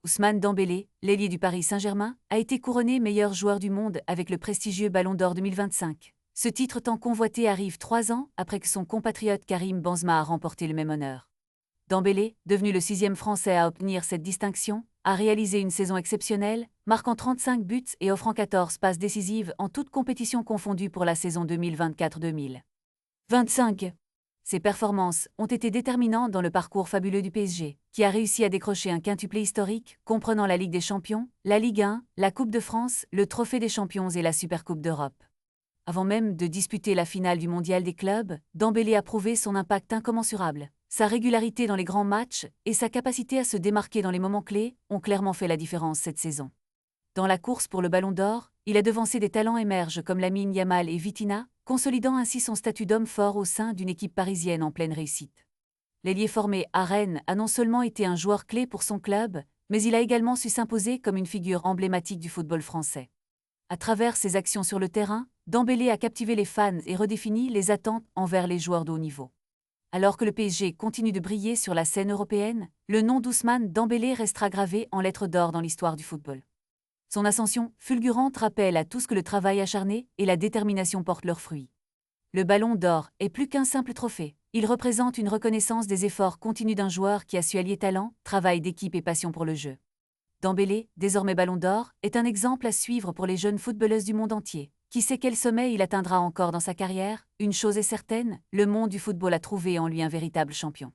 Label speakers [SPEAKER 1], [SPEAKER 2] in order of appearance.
[SPEAKER 1] Ousmane Dembélé, l'ailier du Paris Saint-Germain, a été couronné meilleur joueur du monde avec le prestigieux Ballon d'Or 2025. Ce titre tant convoité arrive 3 ans après que son compatriote Karim Benzema a remporté le même honneur. Dembélé, devenu le 6e Français à obtenir cette distinction, a réalisé une saison exceptionnelle, marquant 35 buts et offrant 14 passes décisives en toutes compétitions confondues pour la saison 2024-2025. Ses performances ont été déterminantes dans le parcours fabuleux du PSG, qui a réussi à décrocher un quintuplé historique, comprenant la Ligue des Champions, la Ligue 1, la Coupe de France, le Trophée des Champions et la Supercoupe d'Europe. Avant même de disputer la finale du Mondial des clubs, Dembélé a prouvé son impact incommensurable. Sa régularité dans les grands matchs et sa capacité à se démarquer dans les moments clés ont clairement fait la différence cette saison. Dans la course pour le Ballon d'Or, il a devancé des talents émerges comme Lamine Yamal et Vitinha, consolidant ainsi son statut d'homme fort au sein d'une équipe parisienne en pleine réussite. L'ailier formé à Rennes a non seulement été un joueur clé pour son club, mais il a également su s'imposer comme une figure emblématique du football français. À travers ses actions sur le terrain, Dembélé a captivé les fans et redéfini les attentes envers les joueurs de haut niveau. Alors que le PSG continue de briller sur la scène européenne, le nom d'Ousmane Dembélé restera gravé en lettres d'or dans l'histoire du football. Son ascension fulgurante rappelle à tous que le travail acharné et la détermination portent leurs fruits. Le Ballon d'Or est plus qu'un simple trophée. Il représente une reconnaissance des efforts continus d'un joueur qui a su allier talent, travail d'équipe et passion pour le jeu. Dembélé, désormais Ballon d'Or, est un exemple à suivre pour les jeunes footballeuses du monde entier. Qui sait quel sommet il atteindra encore dans sa carrière? Une chose est certaine, le monde du football a trouvé en lui un véritable champion.